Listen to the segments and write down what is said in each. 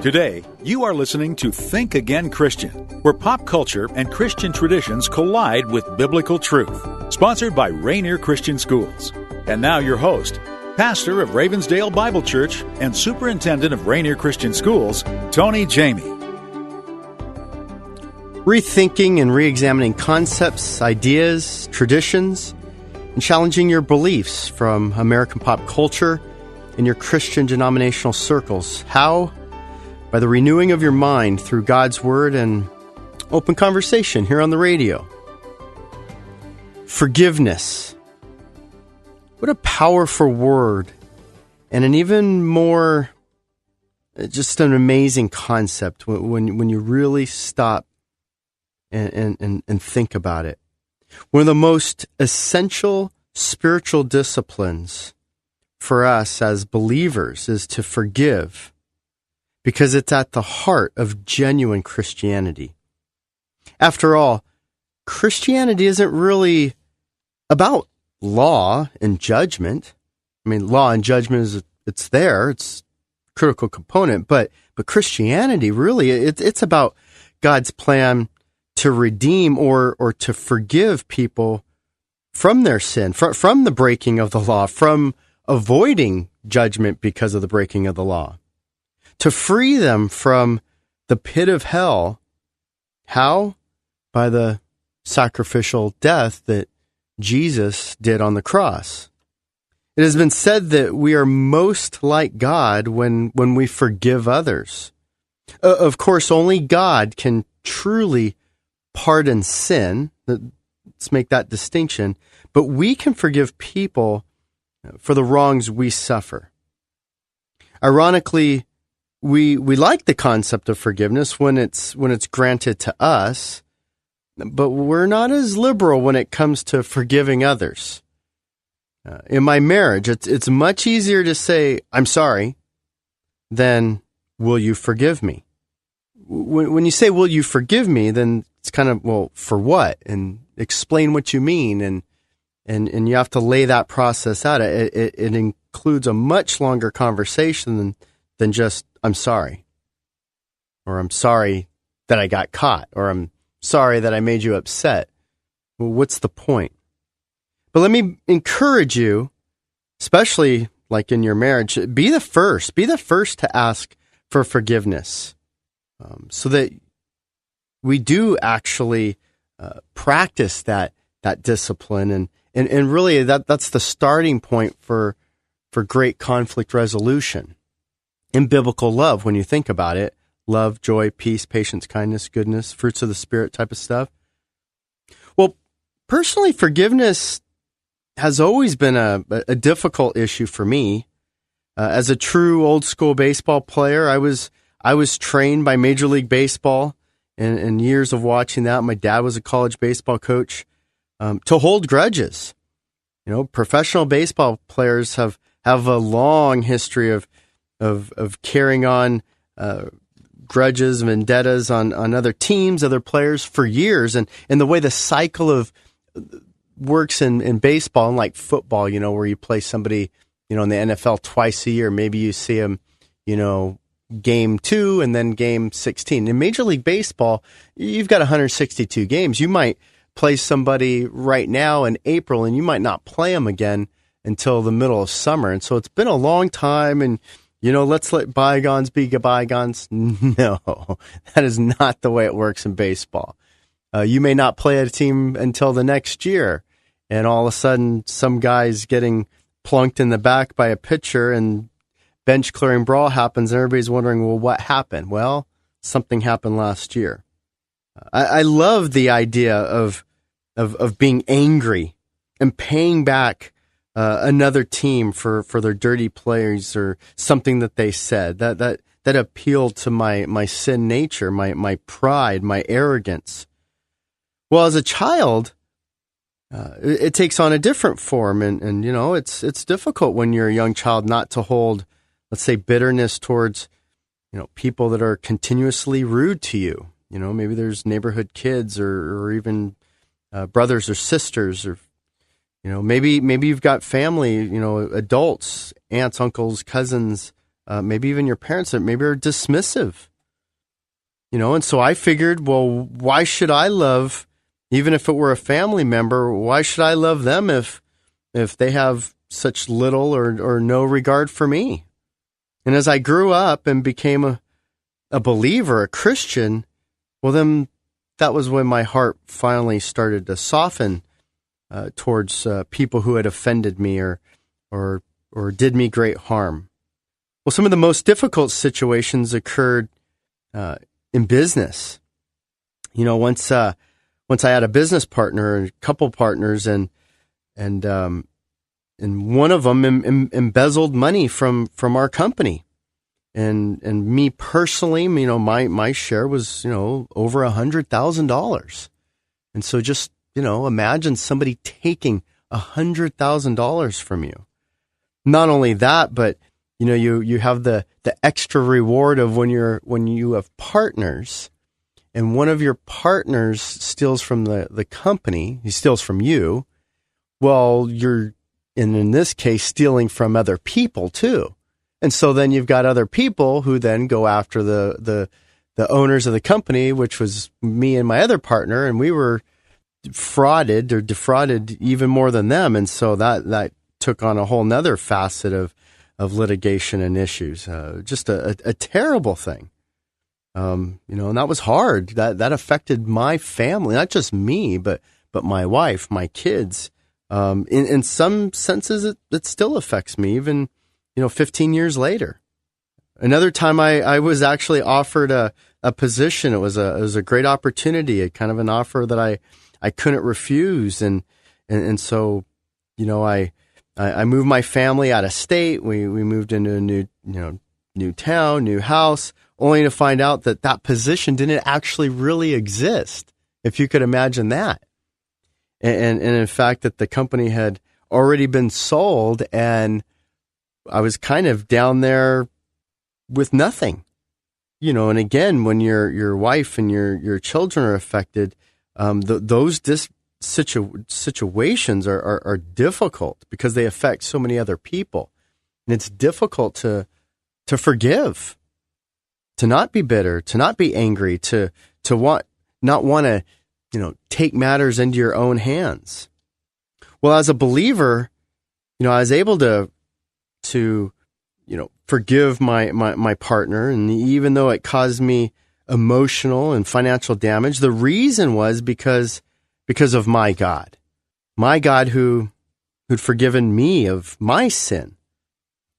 Today, you are listening to Think Again Christian, where pop culture and Christian traditions collide with biblical truth. Sponsored by Rainier Christian Schools. And now your host, pastor of Ravensdale Bible Church and superintendent of Rainier Christian Schools, Tony Jamie. Rethinking and re-examining concepts, ideas, traditions, and challenging your beliefs from American pop culture in your Christian denominational circles. How? By the renewing of your mind through God's Word and open conversation here on the radio. Forgiveness. What a powerful word, and an even more, just an amazing concept when you really stop and think about it. One of the most essential spiritual disciplines for us as believers is to forgive, because it's at the heart of genuine Christianity. After all, Christianity isn't really about law and judgment. I mean, law and judgment it's there, it's a critical component, but Christianity really, it's about God's plan to redeem or to forgive people from their sin, from the breaking of the law, from avoiding judgment because of the breaking of the law, to free them from the pit of hell. How? By the sacrificial death that Jesus did on the cross. It has been said that we are most like God when we forgive others. Of course, only God can truly pardon sin. Let's make that distinction. But we can forgive people for the wrongs we suffer. Ironically, we like the concept of forgiveness when it's granted to us, but we're not as liberal when it comes to forgiving others. In my marriage, it's much easier to say, I'm sorry, than, will you forgive me? When you say, will you forgive me, then it's kind of, well, for what? And explain what you mean, and you have to lay that process out. It includes a much longer conversation than just, I'm sorry. Or I'm sorry that I got caught. Or I'm sorry that I made you upset. Well, what's the point? But let me encourage you, especially like in your marriage, be the first to ask for forgiveness, so that we do actually practice that discipline, and really that's the starting point for great conflict resolution in biblical love. When you think about it, love, joy, peace, patience, kindness, goodness, fruits of the Spirit type of stuff. Well, personally, forgiveness has always been a difficult issue for me. As a true old school baseball player, I was trained by Major League Baseball, and years of watching that. My dad was a college baseball coach, to hold grudges. You know, professional baseball players have a long history of carrying on grudges, vendettas on other teams, other players for years, and the way the cycle of works in baseball, unlike football, you know, where you play somebody, you know, in the NFL twice a year. Maybe you see them, you know, game 2 and then game 16. In Major League Baseball, you've got 162 games. You might play somebody right now in April, and you might not play them again until the middle of summer. And so it's been a long time, and, you know, let's let bygones be bygones. No, that is not the way it works in baseball. You may not play a team until the next year, and all of a sudden some guy's getting plunked in the back by a pitcher, and bench clearing brawl happens, and everybody's wondering, well, what happened? Well, something happened last year. I love the idea of being angry and paying back another team for their dirty plays or something that they said. That appealed to my sin nature, my pride, my arrogance. Well, as a child, it takes on a different form, and you know, it's difficult when you're a young child not to hold, let's say, bitterness towards, you know, people that are continuously rude to you. You know, maybe there's neighborhood kids or even brothers or sisters, or, you know, maybe you've got family, you know, adults, aunts, uncles, cousins, maybe even your parents that maybe are dismissive. And so I figured, well, why should I love, even if it were a family member, why should I love them if they have such little or no regard for me? And as I grew up and became a believer, a Christian, well, then that was when my heart finally started to soften towards people who had offended me or did me great harm. Well, some of the most difficult situations occurred in business. Once I had a business partner and a couple partners, and one of them embezzled money from our company, and me personally, my share was over $100,000, and so just imagine somebody taking $100,000 from you. Not only that, but you have the extra reward of when you have partners, and one of your partners steals from the company, he steals from you. Well, you're in this case stealing from other people too, and so then you've got other people who then go after the owners of the company, which was me and my other partner, and we were frauded or defrauded even more than them, and so that took on a whole nother facet of litigation and issues. Just a terrible thing. And that was hard. That affected my family, not just me, but my wife, my kids. In some senses, it still affects me, even 15 years later. Another time, I was actually offered a position. It was a great opportunity, a kind of an offer that I couldn't refuse, and so I moved my family out of state. We moved into a new town, new house, only to find out that position didn't actually really exist, if you could imagine that. And in fact, that the company had already been sold, and I was kind of down there with nothing. And again, when your wife and your children are affected, those situations are difficult because they affect so many other people, and it's difficult to forgive, to not be bitter, to not be angry, to not want to take matters into your own hands. Well, as a believer, I was able to forgive my partner, and even though it caused me emotional and financial damage, the reason was because of my God who'd forgiven me of my sin.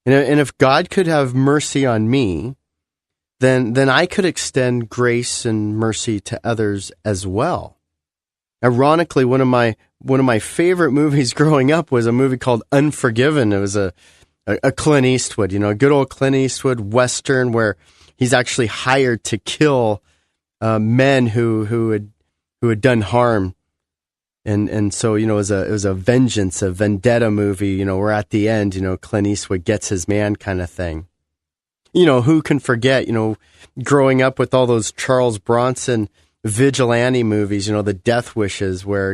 And if God could have mercy on me, then I could extend grace and mercy to others as well. Ironically, one of my favorite movies growing up was a movie called Unforgiven. It was a Clint Eastwood, a good old Clint Eastwood Western where he's actually hired to kill men who had done harm. And so, it was a vengeance, a vendetta movie, where at the end, Clint Eastwood gets his man kind of thing. Who can forget, growing up with all those Charles Bronson vigilante movies, the Death Wishes, where,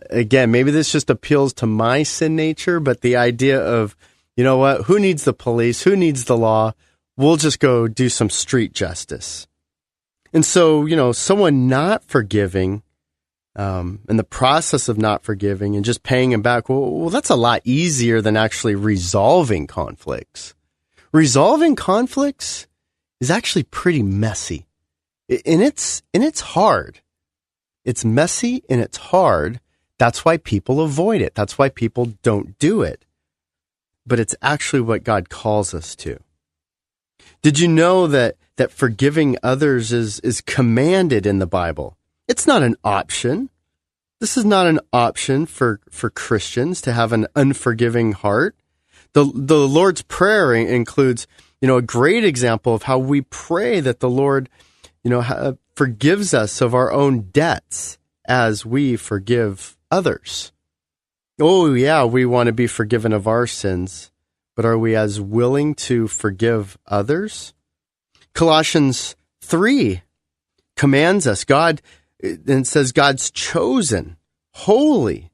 again, maybe this just appeals to my sin nature, but the idea of, who needs the police? Who needs the law? We'll just go do some street justice. And so, someone not forgiving, and the process of not forgiving and just paying him back, well, that's a lot easier than actually resolving conflicts. Resolving conflicts is actually pretty messy. And it's hard. It's messy and it's hard. That's why people avoid it. That's why people don't do it. But it's actually what God calls us to. Did you know that forgiving others is commanded in the Bible? It's not an option. This is not an option for Christians to have an unforgiving heart. The Lord's Prayer includes, a great example of how we pray that the Lord, forgives us of our own debts as we forgive others. Oh, yeah, we want to be forgiven of our sins, but are we as willing to forgive others? Colossians 3 commands us, and says God's chosen, holy,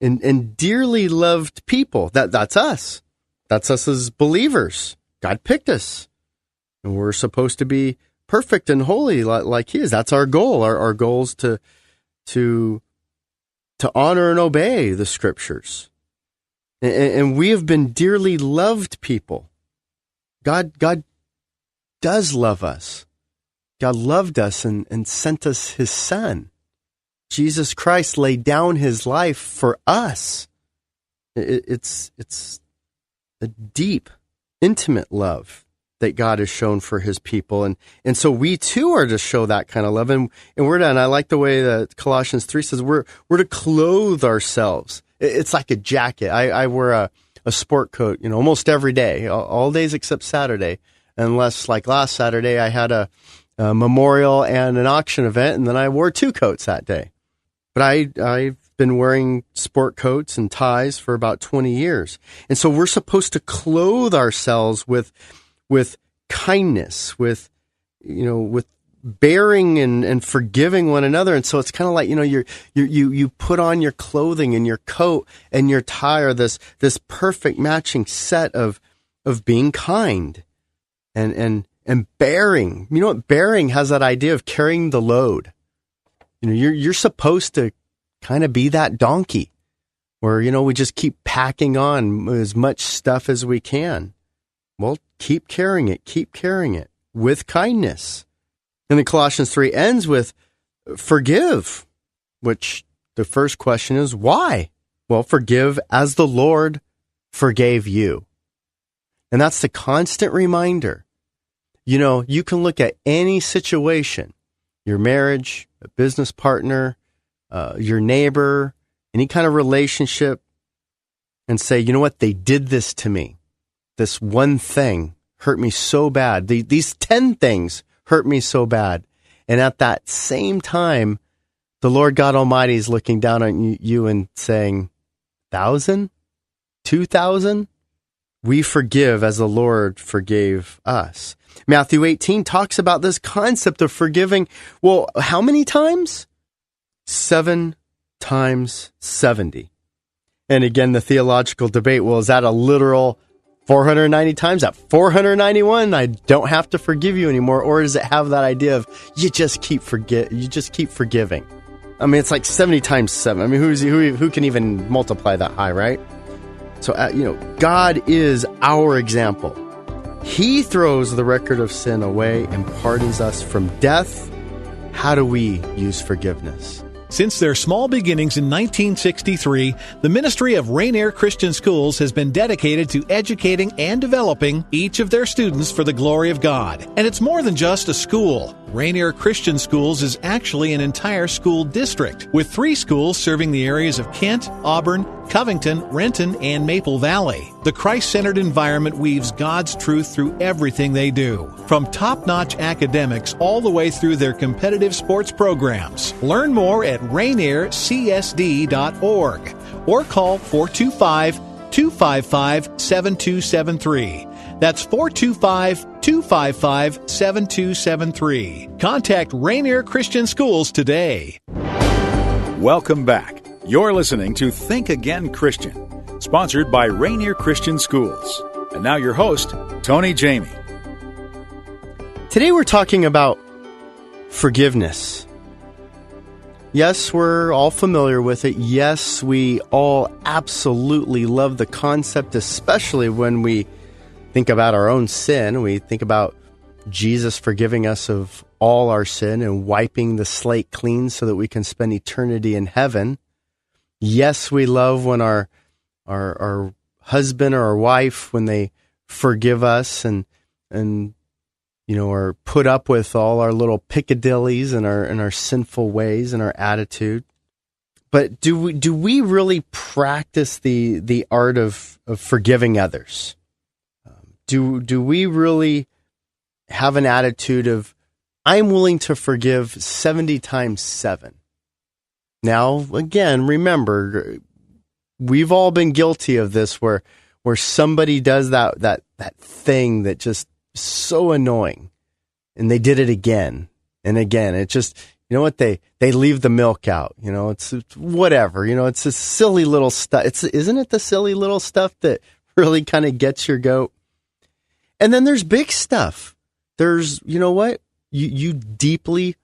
and dearly loved people. That's us. That's us as believers. God picked us, and we're supposed to be perfect and holy like He is. That's our goal. Our goal is to honor and obey the Scriptures. And we have been dearly loved people. God does love us. God loved us and sent us His Son. Jesus Christ laid down His life for us. It's a deep, intimate love that God has shown for His people. And so we too are to show that kind of love. And we're done. I like the way that Colossians 3 says we're to clothe ourselves. It's like a jacket. I wear a sport coat, almost every day, all days except Saturday, unless like last Saturday I had a memorial and an auction event, and then I wore 2 coats that day. But I've been wearing sport coats and ties for about 20 years. And so we're supposed to clothe ourselves with kindness, with bearing and forgiving one another. And so it's kind of like, you put on your clothing and your coat and your tie are this perfect matching set of being kind and bearing. You know what? Bearing has that idea of carrying the load. You're supposed to kind of be that donkey where, we just keep packing on as much stuff as we can. Well, keep carrying it with kindness. And then Colossians 3 ends with forgive, which the first question is why? Well, forgive as the Lord forgave you. And that's the constant reminder. You can look at any situation, your marriage, a business partner, your neighbor, any kind of relationship, and say, you know what, they did this to me. This one thing hurt me so bad. These 10 things hurt me so bad. And at that same time, the Lord God Almighty is looking down on you and saying, 1,000? 2,000? We forgive as the Lord forgave us. Matthew 18 talks about this concept of forgiving. Well, how many times? 7 times 70. And again, the theological debate, well, is that a literal 490 times? At 491, I don't have to forgive you anymore. Or does it have that idea of you just keep forgiving? I mean, it's like 70 times 7. I mean, who can even multiply that high, right? So, God is our example. He throws the record of sin away and pardons us from death. How do we use forgiveness? Since their small beginnings in 1963, the ministry of Rainier Christian Schools has been dedicated to educating and developing each of their students for the glory of God. And it's more than just a school. Rainier Christian Schools is actually an entire school district, with 3 schools serving the areas of Kent, Auburn, Covington, Renton, and Maple Valley. The Christ-centered environment weaves God's truth through everything they do, from top-notch academics all the way through their competitive sports programs. Learn more at rainiercsd.org or call 425-255-7273. That's 425-255-7273. Contact Rainier Christian Schools today. Welcome back. You're listening to Think Again Christian, sponsored by Rainier Christian Schools. And now your host, Tony Jamie. Today we're talking about forgiveness. Yes, we're all familiar with it. Yes, we all absolutely love the concept, especially when we think about our own sin. We think about Jesus forgiving us of all our sin and wiping the slate clean so that we can spend eternity in heaven. Yes, we love when our husband or our wife, when they forgive us and or put up with all our little piccadillies and our sinful ways and our attitude. But do we really practice the art of forgiving others? Do we really have an attitude of, I'm willing to forgive 70 times 7? Now, again, remember, we've all been guilty of this where somebody does that thing that just so annoying, and they did it again and again. It just, you know what, they leave the milk out. It's whatever. It's a silly little stuff. Isn't it the silly little stuff that really kind of gets your goat? And then there's big stuff. There's, you know what? You deeply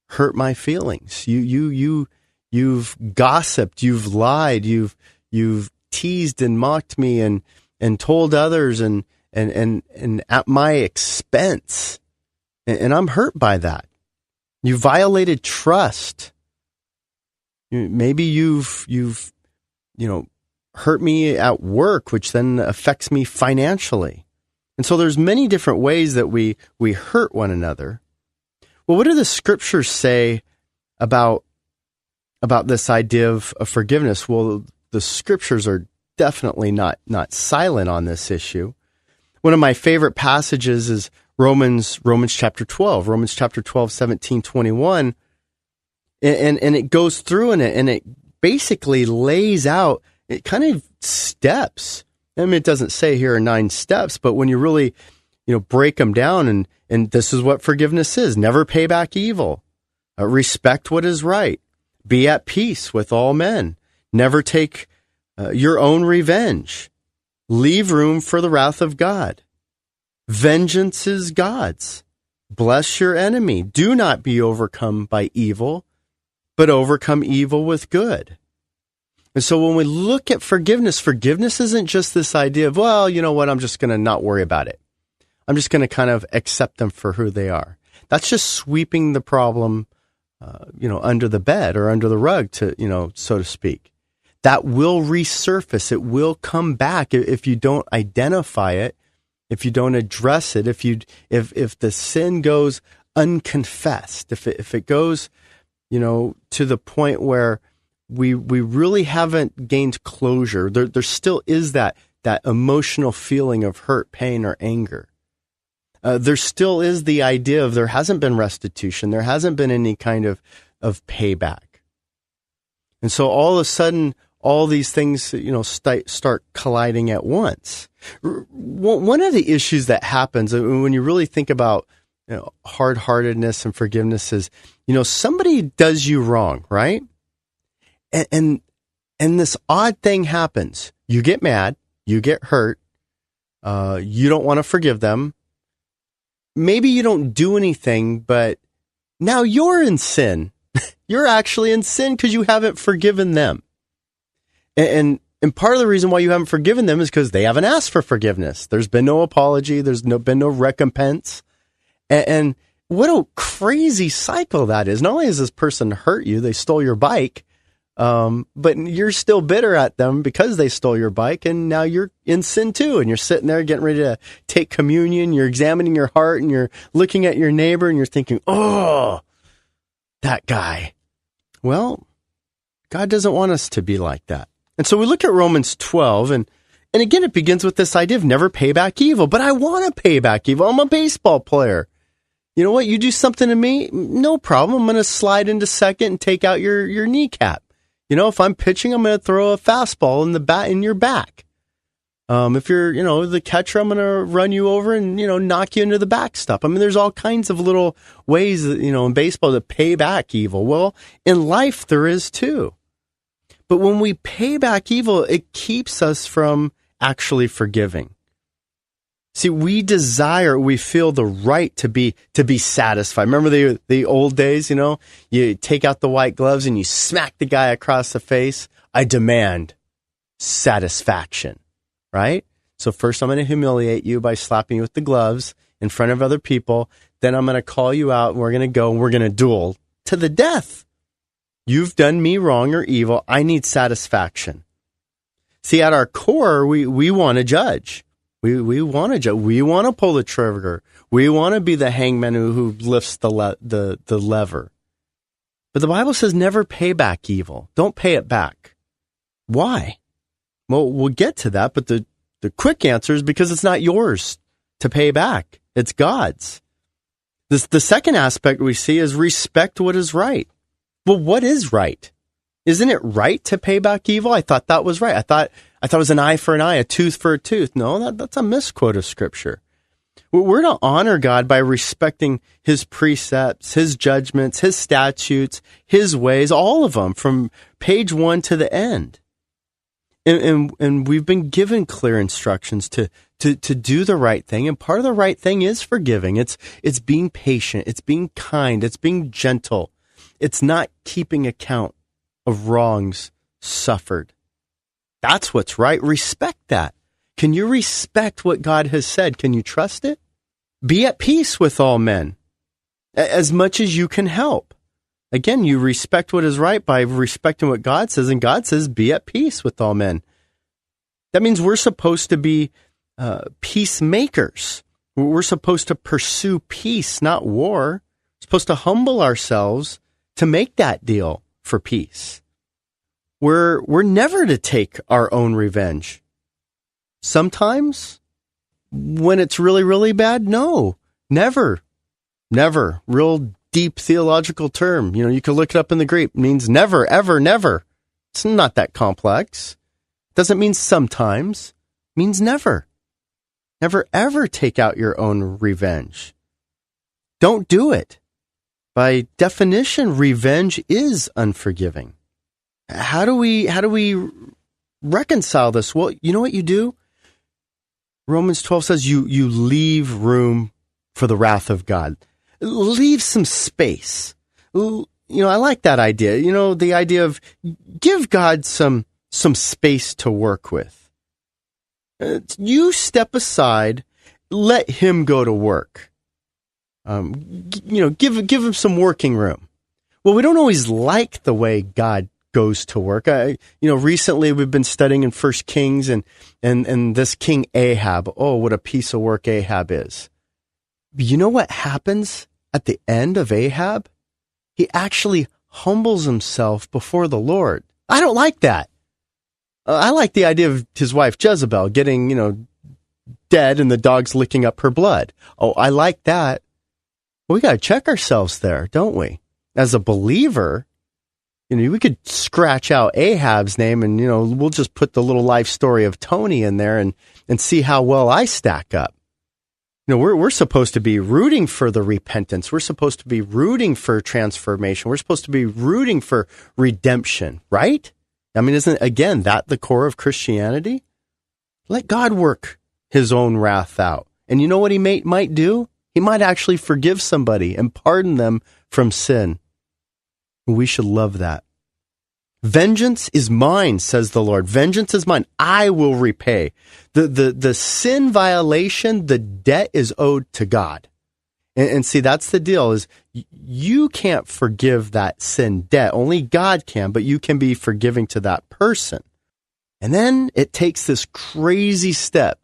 hurt my feelings. You've gossiped, you've lied, you've teased and mocked me and told others and at my expense. And I'm hurt by that. You violated trust. Maybe you've hurt me at work, which then affects me financially. And so there's many different ways that we hurt one another. Well, what do the scriptures say about this idea of forgiveness? Well, the scriptures are definitely not silent on this issue. One of my favorite passages is Romans chapter 12, 17, 21. And it goes through and it basically lays out, it kind of steps. I mean, it doesn't say here are 9 steps, but when you really, break them down and this is what forgiveness is. Never pay back evil. Respect what is right. Be at peace with all men. Never take your own revenge. Leave room for the wrath of God. Vengeance is God's. Bless your enemy. Do not be overcome by evil, but overcome evil with good. And so when we look at forgiveness isn't just this idea of, well, you know what, I'm just going to not worry about it. I'm just going to kind of accept them for who they are. That's just sweeping the problem, under the bed or under the rug, so to speak. That will resurface. It will come back if you don't identify it, if you don't address it, if the sin goes unconfessed, if it goes, to the point where we really haven't gained closure. There still is that emotional feeling of hurt, pain, or anger. There still is the idea of there hasn't been restitution. There hasn't been any kind of payback. And so all of a sudden, all these things, start colliding at once. One of the issues that happens when you really think about hard-heartedness and forgiveness is, somebody does you wrong, right? And this odd thing happens. You get mad, you get hurt, you don't want to forgive them. Maybe you don't do anything, but now you're in sin. You're actually in sin because you haven't forgiven them. And part of the reason why you haven't forgiven them is because they haven't asked for forgiveness. There's been no apology. There's been no recompense. And what a crazy cycle that is. Not only has this person hurt you, they stole your bike, but you're still bitter at them because they stole your bike, and now you're in sin too. And you're sitting there getting ready to take communion. You're examining your heart, and you're looking at your neighbor, and you're thinking, oh, that guy. Well, God doesn't want us to be like that. And so we look at Romans 12, and again, it begins with this idea of never pay back evil. But I want to pay back evil. I'm a baseball player. You know what? You do something to me, no problem. I'm going to slide into second and take out your kneecap. If I'm pitching, I'm going to throw a fastball in your back. If you're, the catcher, I'm going to run you over and, knock you into the backstop. I mean, there's all kinds of little ways that, in baseball to pay back evil. Well, in life, there is too. But when we pay back evil, it keeps us from actually forgiving. See, we feel the right to be satisfied. Remember the old days, you take out the white gloves and you smack the guy across the face. I demand satisfaction, right? So first I'm going to humiliate you by slapping you with the gloves in front of other people. Then I'm going to call you out and we're going to go and we're going to duel to the death. You've done me wrong or evil. I need satisfaction. See, at our core, we want to judge. We want to judge. We want to pull the trigger. We want to be the hangman who lifts the lever. But the Bible says never pay back evil. Don't pay it back. Why? Well, we'll get to that, but the quick answer is because it's not yours to pay back. It's God's. The second aspect we see is respect what is right. Well, what is right? Isn't it right to pay back evil? I thought that was right. I thought it was an eye for an eye, a tooth for a tooth. No, that's a misquote of Scripture. We're to honor God by respecting His precepts, His judgments, His statutes, His ways, all of them from page 1 to the end. And we've been given clear instructions to to do the right thing. And part of the right thing is forgiving. It's being patient. It's being kind. It's being gentle. It's not keeping account of wrongs suffered. That's what's right. Respect that. Can you respect what God has said? Can you trust it? Be at peace with all men as much as you can help. Again, you respect what is right by respecting what God says, and God says, be at peace with all men. That means we're supposed to be peacemakers. We're supposed to pursue peace, not war. We're supposed to humble ourselves to make that deal for peace. We're never to take our own revenge. Sometimes, when it's really, really bad, no, never. Real deep theological term. You can look it up in the Greek. It means never, ever, never. It's not that complex. Doesn't mean sometimes. It means never. Never, ever take out your own revenge. Don't do it. By definition, revenge is unforgiving. How do we reconcile this? Well, you know what you do? Romans 12 says you leave room for the wrath of God. Leave some space. I like that idea. The idea of give God some space to work with. You step aside, let him go to work. Give him some working room. Well, we don't always like the way God goes to work. Recently we've been studying in 1 Kings and this King Ahab. Oh, what a piece of work Ahab is. You know what happens at the end of Ahab? He actually humbles himself before the Lord. I don't like that. I like the idea of his wife Jezebel getting, dead and the dogs licking up her blood. Oh, I like that. Well, we got to check ourselves there, don't we? As a believer, we could scratch out Ahab's name and, we'll just put the little life story of Tony in there and see how well I stack up. We're supposed to be rooting for the repentance. We're supposed to be rooting for transformation. We're supposed to be rooting for redemption, right? I mean, isn't, again, that the core of Christianity? Let God work his own wrath out. And you know what he might do? He might actually forgive somebody and pardon them from sin. We should love that. Vengeance is mine, says the Lord. Vengeance is mine. I will repay. The sin violation, the debt is owed to God. And see, that's the deal, is you can't forgive that sin debt. Only God can, but you can be forgiving to that person. And then it takes this crazy step.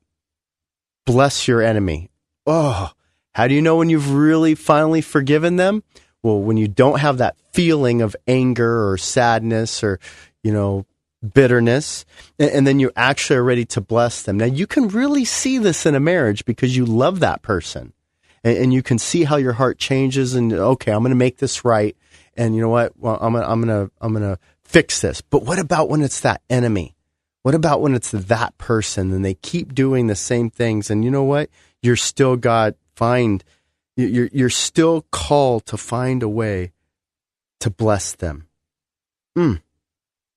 Bless your enemy. Oh, how do you know when you've really finally forgiven them? Well, when you don't have that feeling of anger or sadness or, bitterness, and then you actually are ready to bless them. Now, you can really see this in a marriage because you love that person, and you can see how your heart changes. And okay, I'm going to make this right, and you know what? Well, I'm gonna fix this. But what about when it's that enemy? What about when it's that person and they keep doing the same things? And you know what? You're still You're still called to find a way to bless them.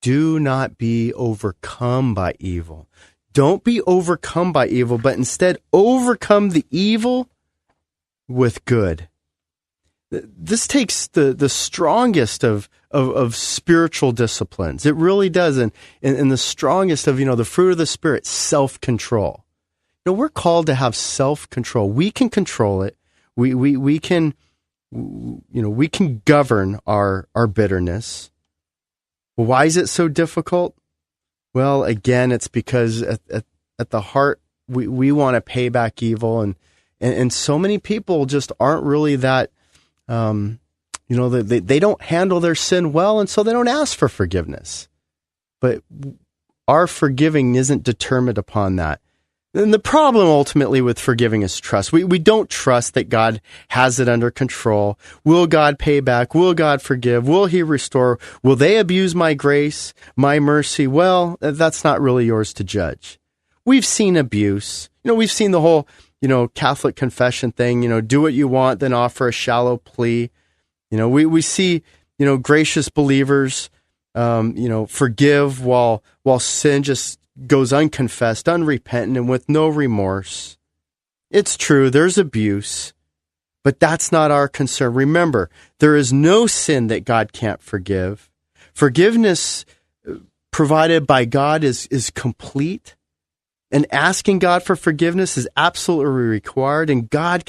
Do not be overcome by evil. Don't be overcome by evil, but instead overcome the evil with good. This takes the strongest of spiritual disciplines. It really does. And the strongest of, the fruit of the Spirit, self-control. We're called to have self-control. We can control it. We can govern our bitterness. Why is it so difficult? Well, again, it's because at the heart, we want to pay back evil, and so many people just aren't really that, they don't handle their sin well, and so they don't ask for forgiveness. But our forgiving isn't determined upon that. And the problem ultimately with forgiving is trust. We don't trust that God has it under control. Will God pay back? Will God forgive? Will he restore? Will they abuse my grace, my mercy? Well, that's not really yours to judge. We've seen abuse. We've seen the whole, Catholic confession thing, do what you want, then offer a shallow plea. We see, gracious believers, forgive while sin just goes unconfessed, unrepentant, and with no remorse. It's true, there's abuse, but that's not our concern. Remember, there is no sin that God can't forgive. Forgiveness provided by God is complete, and asking God for forgiveness is absolutely required, and God